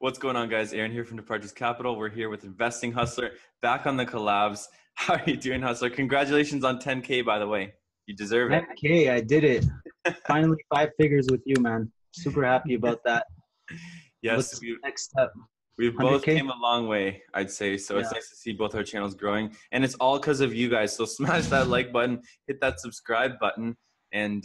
What's going on, guys? Aaron here from Departures Capital. We're here with Investing Hustler, back on the collabs. How are you doing, Hustler? Congratulations on 10K, by the way. You deserve it. 10K, I did it. Finally, five figures with you, man. Super happy about that. Yes, What's the next step? we've both 100K? came a long way, I'd say. So Yeah. it's nice to see both our channels growing. And it's all because of you guys. So smash that like button, hit that subscribe button, and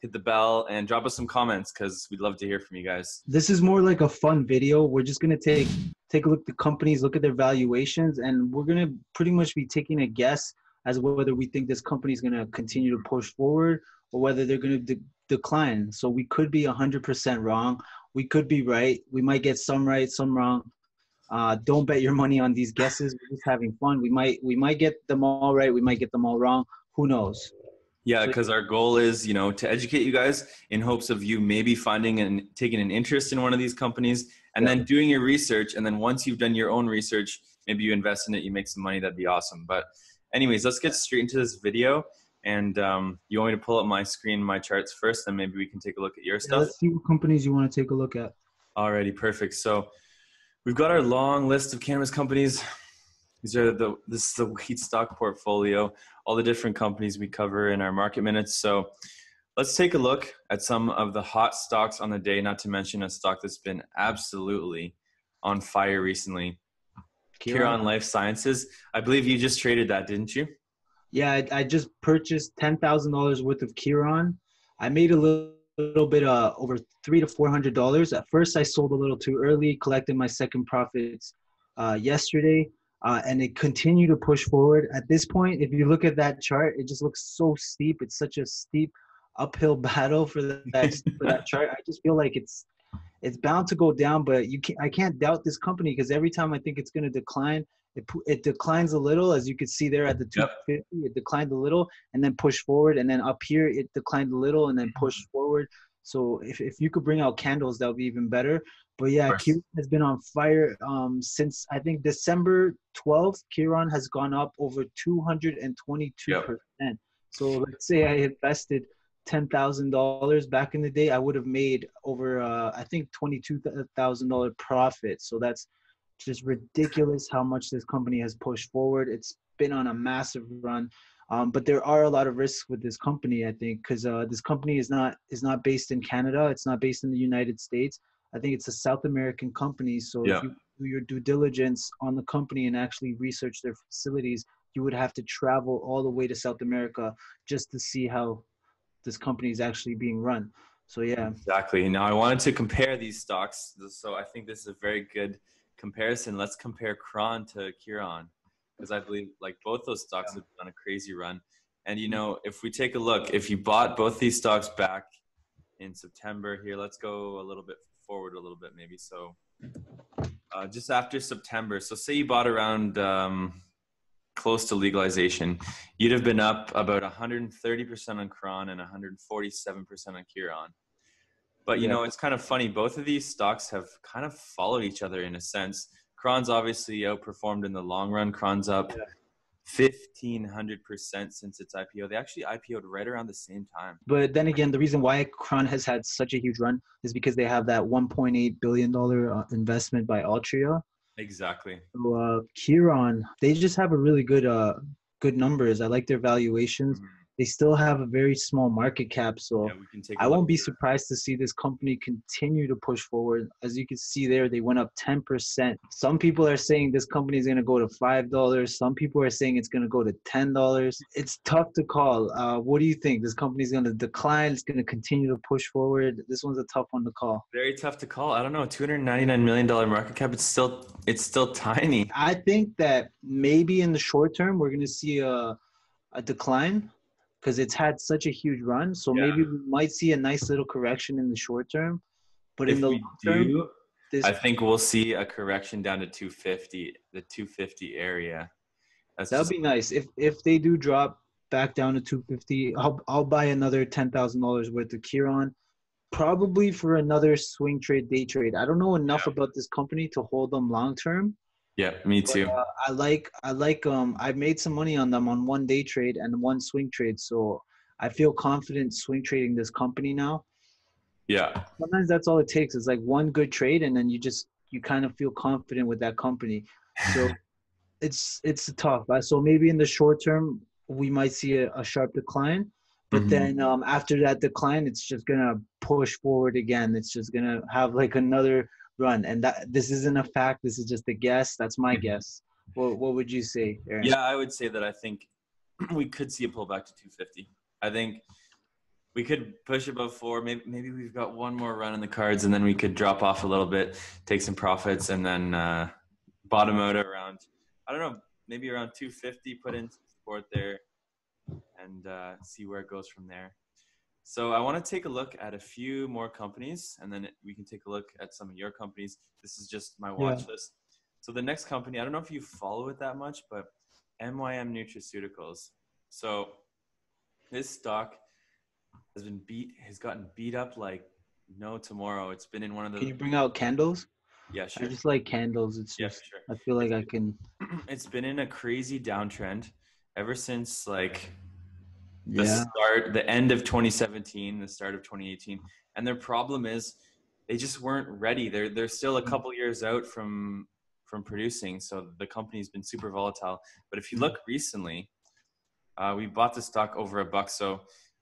hit the bell, and drop us some comments because we'd love to hear from you guys. This is more like a fun video. We're just gonna take a look at the companies, look at their valuations, and we're gonna pretty much be taking a guess as whether we think this company is gonna continue to push forward or whether they're gonna decline. So we could be 100% wrong. We could be right. We might get some right, some wrong. Don't bet your money on these guesses. We're just having fun. We might get them all right. We might get them all wrong. Who knows? Yeah, because our goal is, to educate you guys in hopes of you maybe finding and taking an interest in one of these companies and then doing your research. And then once you've done your own research, maybe you invest in it, you make some money. That'd be awesome. But anyways, let's get straight into this video. And you want me to pull up my screen, my charts first, then maybe we can take a look at your stuff. Let's see what companies you want to take a look at. Alrighty, perfect. So we've got our long list of cannabis companies. This is the wheat stock portfolio, all the different companies we cover in our market minutes. So let's take a look at some of the hot stocks on the day, not to mention a stock that's been absolutely on fire recently. Khiron Life Sciences. I believe you just traded that, didn't you? Yeah, I just purchased $10,000 worth of Khiron. I made a little bit over $300 to $400. At first, I sold a little too early, collected my second profits yesterday. And it continued to push forward. At this point, if you look at that chart, it just looks so steep. It's such a steep uphill battle for that chart. I just feel like it's bound to go down, but I can't doubt this company because every time I think it's going to decline, it declines a little. As you can see there at the 250, it declined a little and then pushed forward. And then up here, it declined a little and then pushed forward. So if you could bring out candles, that would be even better. But yeah, Khiron has been on fire since I think December 12th. Khiron has gone up over 222%. So let's say I invested $10,000 back in the day, I would have made over I think $22,000 profit. So that's just ridiculous how much this company has pushed forward. It's been on a massive run. But there are a lot of risks with this company, I think, because this company is not based in Canada. It's not based in the United States. I think it's a South American company. So if you do your due diligence on the company and actually research their facilities, you would have to travel all the way to South America just to see how this company is actually being run. So yeah. Exactly. Now I wanted to compare these stocks. So I think this is a very good comparison. Let's compare Khiron to Khiron, because I believe like both those stocks have done a crazy run. And if we take a look, if you bought both these stocks back in September here, let's go a little bit forward a little bit maybe. So just after September, so say you bought around close to legalization, you'd have been up about 130% on Khiron and 147% on Khiron. But it's kind of funny, both of these stocks have kind of followed each other in a sense. Khiron's obviously outperformed in the long run. Khiron's up 1,500% since its IPO. They actually IPO'd right around the same time. But then again, the reason why Khiron has had such a huge run is because they have that $1.8 billion investment by Altria. Exactly. So Khiron, they just have a really good numbers. I like their valuations. They still have a very small market cap, so I won't be surprised to see this company continue to push forward. As you can see there, they went up 10%. Some people are saying this company is going to go to $5. Some people are saying it's going to go to $10. It's tough to call. What do you think? This company is going to decline? It's going to continue to push forward? This one's a tough one to call. Very tough to call. I don't know. $299 million market cap. It's still tiny. I think that maybe in the short term we're going to see a decline, because it's had such a huge run. So maybe we might see a nice little correction in the short term. But in the long term, I think we'll see a correction down to 250, the 250 area. That would be nice. If they do drop back down to 250, I'll buy another $10,000 worth of Khiron, probably for another swing trade, day trade. I don't know enough about this company to hold them long term. Yeah, me too. But, I've made some money on them on one day trade and one swing trade. So I feel confident swing trading this company now. Yeah. Sometimes that's all it takes. It's like one good trade and then you just you kind of feel confident with that company. So it's tough. So maybe in the short term we might see a sharp decline, but Mhm. then after that decline, it's just gonna push forward again. It's just gonna have like another run, and that this isn't a fact. This is just a guess. That's my Mhm. guess. What would you say, Aaron? Yeah, I would say that I think we could see a pullback to 250. I think we could push above four. Maybe we've got one more run in the cards, and then we could drop off a little bit, take some profits, and then bottom out around, I don't know, maybe around 250. Put in some support there, and see where it goes from there. So I want to take a look at a few more companies, and then we can take a look at some of your companies. This is just my Yeah. watch list. So the next company, I don't know if you follow it that much, but MYM Nutraceuticals. So this stock has gotten beat up like no tomorrow. It's been in one of Can the, you bring out candles? yeah, I sure. just like candles. It's Yeah, for just sure. I feel like It's I can. it's been in a crazy downtrend ever since like Yeah. the end of 2017, the start of 2018. And their problem is they just weren't ready. They're still a couple years out from producing. So the company's been super volatile. But if you look recently, we bought the stock over $1, so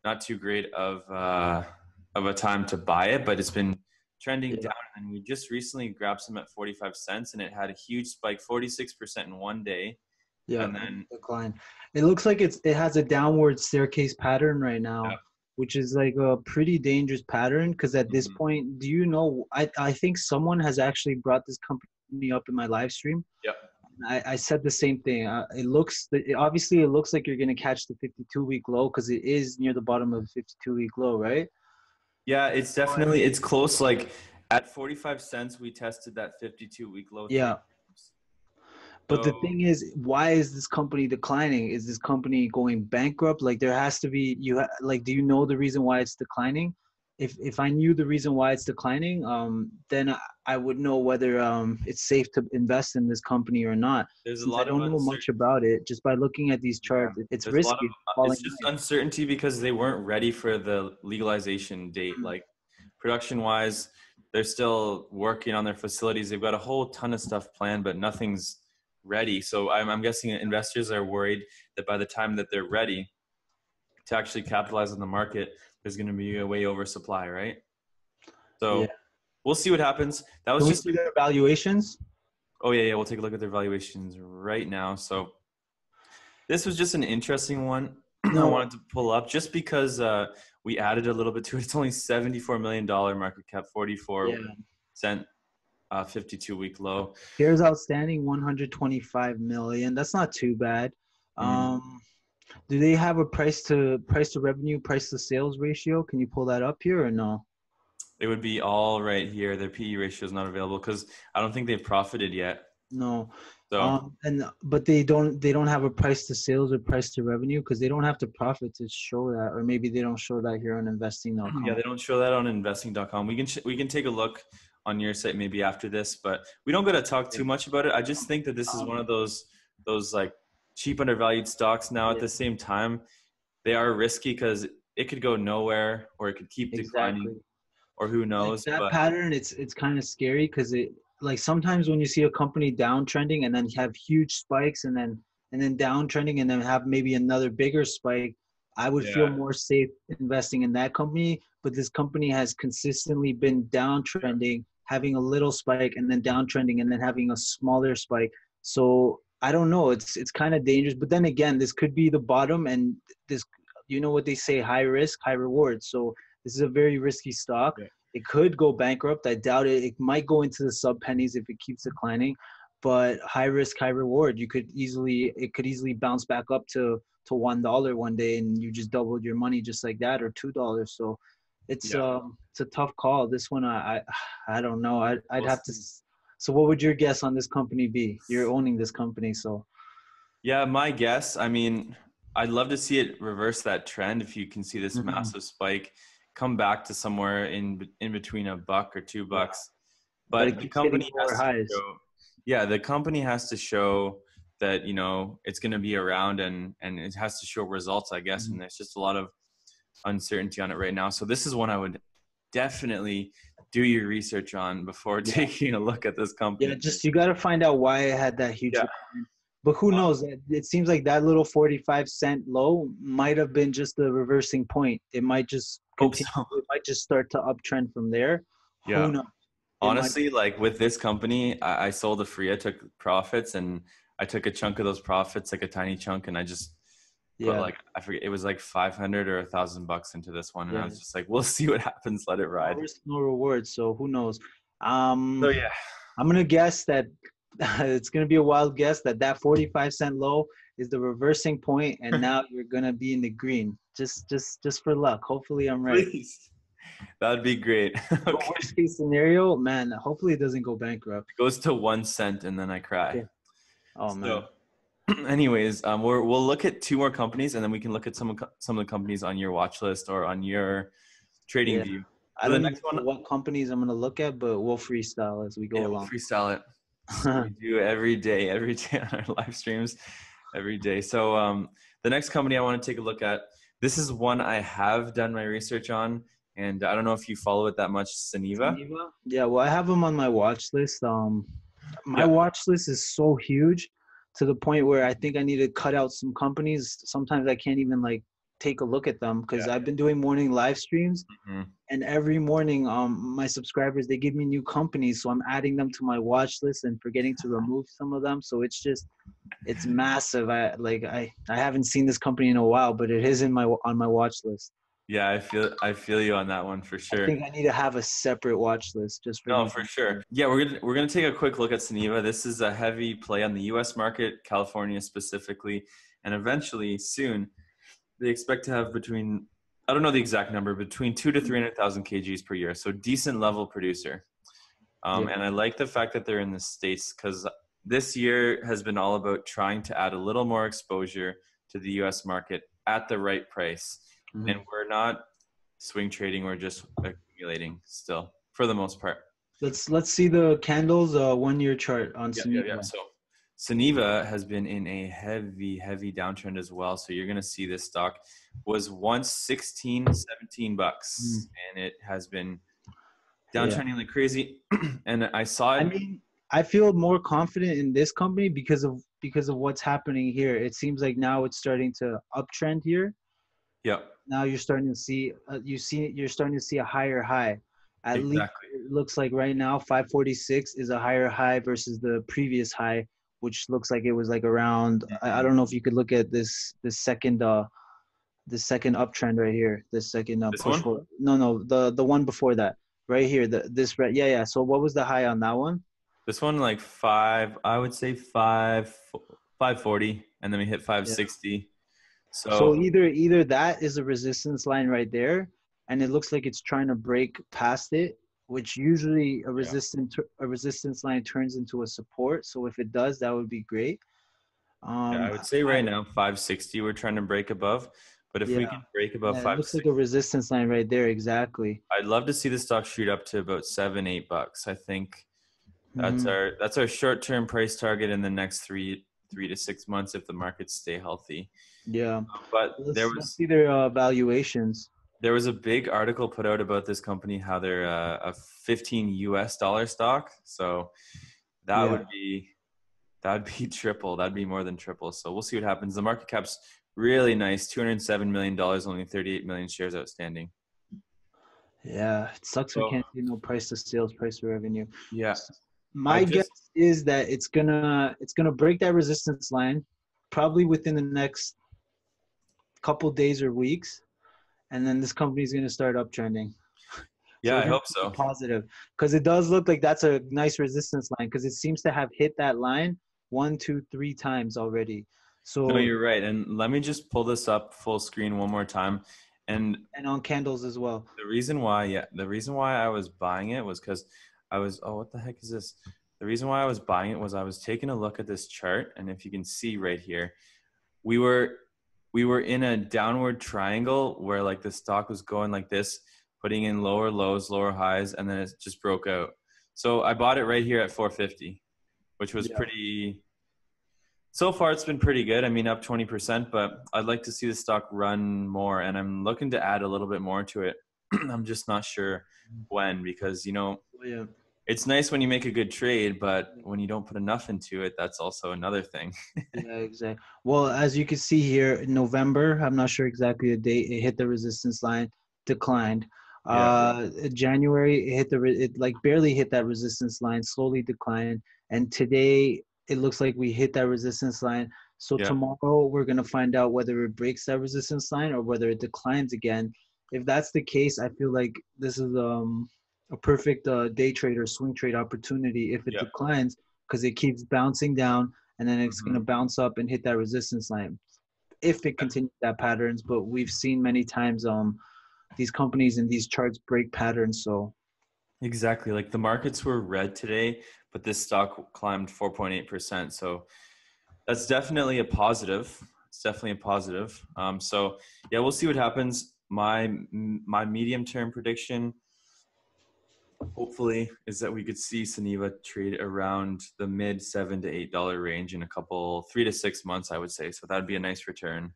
not too great of a time to buy it, but it's been trending Yeah. down. And we just recently grabbed some at 45 cents, and it had a huge spike, 46% in one day. Yeah, And then decline. It looks like it has a downward staircase pattern right now, yeah, which is like a pretty dangerous pattern because at this mhm, point, do you know, I think someone has actually brought this company up in my live stream. yep. I said the same thing. Obviously it looks like you're going to catch the 52-week low because it is near the bottom of the 52-week low, right? Yeah, it's close. Like at 45 cents, we tested that 52-week low three Yeah. times. But the So thing is, why is this company declining? Is this company going bankrupt? Like there has to be like do you know the reason why it's declining? If I knew the reason why it's declining, then I would know whether it's safe to invest in this company or not. there's a Since I lot of don't know much uncertainty. about it, just by looking at these Yeah, charts, it's there's a lot of risky. It's falling it's just knife. uncertainty because they weren't ready for the legalization date. Mm. Like production wise, they're still working on their facilities. They've got a whole ton of stuff planned, but nothing's ready. So I'm guessing investors are worried that by the time that they're ready to actually capitalize on the market, there's going to be a way oversupply, right? Yeah. So we'll see what happens. That was Can we just see their valuations? Oh yeah, yeah. We'll take a look at their valuations right now. So this was just an interesting one. I No. wanted to pull up just because we added a little bit to it. It's only $74 million market cap, 44 Yeah. cent, 52-week low. Shares outstanding 125 million. That's not too bad. Mhm. Um, Do they have a price to revenue, price to sales ratio? Can you pull that up here or no? It would be all right here. Their PE ratio is not available because I don't think they've profited yet. No. So But they don't have a price to sales or price to revenue because they don't have to profit to show that, or maybe they don't show that here on yeah, investing.com. they don't show that on investing.com. We can take a look on your site maybe after this, but we don't got to talk Yeah. too much about it. I just think that this is one of those like cheap undervalued stocks. Now at Yeah, the same time, they are risky because it could go nowhere or it could keep declining exactly. or who Like knows. that But pattern, it's kind of scary because it like sometimes when you see a company downtrending and then have huge spikes and then downtrending and then have maybe another bigger spike, I would feel yeah, more safe investing in that company. But this company has consistently been downtrending, having a little spike and then downtrending and then having a smaller spike. So I don't know. It's kind of dangerous. But then again, this could be the bottom, and this, you know what they say, high risk, high reward. So this is a very risky stock. yeah, It could go bankrupt. I doubt it. It might go into the sub pennies if it keeps declining, but high risk, high reward. It could easily bounce back up to $1 one day, and you just doubled your money just like that, or $2. So yeah. it's a tough call. This one, I don't know. I'd We'll have to. see. So what would your guess on this company be? You're owning this company, so Yeah, my guess. I mean, I'd love to see it reverse that trend. If you can see this Mhm. massive spike, come back to somewhere in between $1 or $2. Yeah. But But it the keeps hitting company lower has to highs. show, yeah, the company has to show that it's going to be around and it has to show results, I guess. Mhm. And there's just a lot of uncertainty on it right now. So this is one I would definitely do your research on before taking a look at this company. Yeah, just you got to find out why it had that huge Yeah. decline. But who knows? It seems like that little 45-cent low might have been just the reversing point. It might just Hope continue. so. It might just start to uptrend from there. Yeah. Who knows? Honestly, like with this company, I sold a free. I took profits and I took a chunk of those profits, like a tiny chunk, and I just put like, I forget, it was like 500 or $1,000 into this one, and I was just like, we'll see what happens. Let it ride. No risk, no reward. So who knows? So yeah, I'm gonna guess that it's gonna be a wild guess that 45-cent low is the reversing point, and now you're gonna be in the green. Just for luck. Hopefully, I'm right. please. That'd be great. Okay. Worst case scenario, man. Hopefully, it doesn't go bankrupt. It goes to 1 cent, and then I cry. Okay. Oh man. Anyways, we'll look at 2 more companies, and then we can look at some of the companies on your watch list or on your trading view. I don't know what companies I'm gonna look at, but we'll freestyle as we go along. We'll freestyle it. So we do every day on our live streams, every day. So the next company I want to take a look at. This is one I have done my research on, and I don't know if you follow it that much. Suniva. Yeah, well, I have them on my watch list. My watch list is so huge, to the point where I think I need to cut out some companies. Sometimes I can't even like take a look at them because I've been doing morning live streams, and every morning my subscribers, they give me new companies, so I'm adding them to my watch list and forgetting to remove some of them. So it's massive. I haven't seen this company in a while, but it is on my watch list. Yeah, I feel you on that one for sure. I think I need to have a separate watch list just for for sure. Yeah, we're gonna take a quick look at Suniva. This is a heavy play on the U.S. market, California specifically, and eventually soon they expect to have between, I don't know the exact number, between 200,000 to 300,000 kgs per year. So decent level producer. And I like the fact that they're in the States, because this year has been all about trying to add a little more exposure to the U.S. market at the right price. And we're not swing trading, we're just accumulating still for the most part. Let's see the candles 1 year chart on Suniva. Yeah. So Suniva has been in a heavy downtrend as well. So you're going to see this stock was once $16-17 and it has been downtrending like crazy. And I saw it. I mean, I feel more confident in this company because of what's happening here. It seems like now it's starting to uptrend here. Yeah. Now you're starting to see you're starting to see a higher high. At least it looks like right now 546 is a higher high versus the previous high, which looks like it was like around, I don't know if you could look at this second uptrend right here, this second push forward. No, the one before that right here, so what was the high on that one? This one, like I would say 540, and then we hit 560. So either that is a resistance line right there, and it looks like it's trying to break past it, which usually a resistance line turns into a support. So if it does, that would be great. I would say right now 560 we're trying to break above, but if we can break above 560, it looks like a resistance line right there. Exactly. I'd love to see the stock shoot up to about $7-8. I think that's our short-term price target in the next 3 to 6 months if the markets stay healthy. Yeah, but let's see their valuations. There was a big article put out about this company, how they're a $15 stock. So that'd be triple. That'd be more than triple. So we'll see what happens. The market cap's really nice, $207 million, only 38 million shares outstanding. Yeah, it sucks we can't see no price to sales, price to revenue. Yeah. My guess is that it's gonna break that resistance line probably within the next couple days or weeks, and then this company is gonna start uptrending. Yeah, I hope so. Positive, because it does look like that's a nice resistance line, because it seems to have hit that line 1, 2, 3 times already. So no, you're right. And let me just pull this up full screen one more time, and on candles as well. The reason why I was buying it was because I was, what the heck is this? The reason why I was buying it was I was taking a look at this chart, and if you can see right here, we were in a downward triangle where like the stock was going like this, putting in lower lows, lower highs, and then it just broke out. So I bought it right here at 450, which was pretty. So far, it's been pretty good. I mean, up 20%, but I'd like to see the stock run more, and I'm looking to add a little bit more to it. I'm just not sure when, because, you know, Yeah. it's nice when you make a good trade, but when you don't put enough into it, that's also another thing. Yeah, exactly. Well, as you can see here, in November, I'm not sure exactly the date, it hit the resistance line, declined. Yeah. January, it like barely hit that resistance line, slowly declined. And today, it looks like we hit that resistance line. So Yeah. tomorrow, we're gonna find out whether it breaks that resistance line or whether it declines again. If that's the case, I feel like this is a perfect day trade or swing trade opportunity if it Yeah. declines, because it keeps bouncing down and then it's going Hmm. to bounce up and hit that resistance line if it continues that patterns. But we've seen many times these companies and these charts break patterns. So Exactly. Like the markets were red today, but this stock climbed 4.8%. So that's definitely a positive. It's definitely a positive. So yeah, we'll see what happens. My medium term prediction, hopefully, is that we could see Suniva trade around the mid $7 to $8 range in a couple 3 to 6 months, I would say. So that'd be a nice return.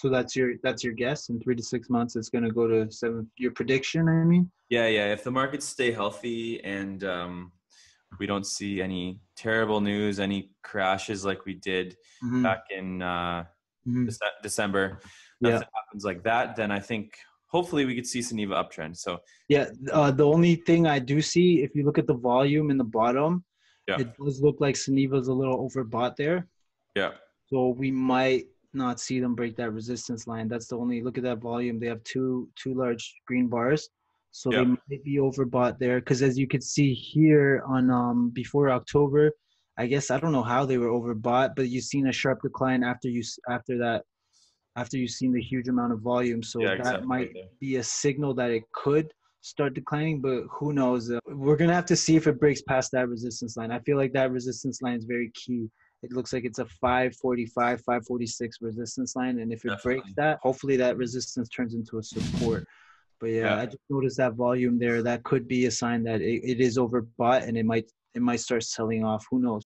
that's your guess. In 3 to 6 months, it's going to go to seven. Your prediction, I mean. Yeah, yeah. If the markets stay healthy and we don't see any terrible news, any crashes like we did Mm-hmm. back in Mm-hmm. December, Yeah. nothing happens like that, then I think hopefully we could see Suniva uptrend. So Yeah. The only thing I do see, if you look at the volume in the bottom, yeah, it does look like Suniva's a little overbought there. yeah, So we might not see them break that resistance line. That's the only look at that volume. They have two large green bars. So they yeah, might be overbought there. Because as you can see here on before October, I guess I don't know how they were overbought, but you've seen a sharp decline after you've seen the huge amount of volume. So yeah, that exactly right might there. be a signal that it could start declining, but who knows? We're going to have to see if it breaks past that resistance line. I feel like that resistance line is very key. It looks like it's a 545, 546 resistance line. And if it breaks Definitely. that, hopefully that resistance turns into a support. But yeah, Yeah. I just noticed that volume there. That could be a sign that it is overbought and it might start selling off. Who knows?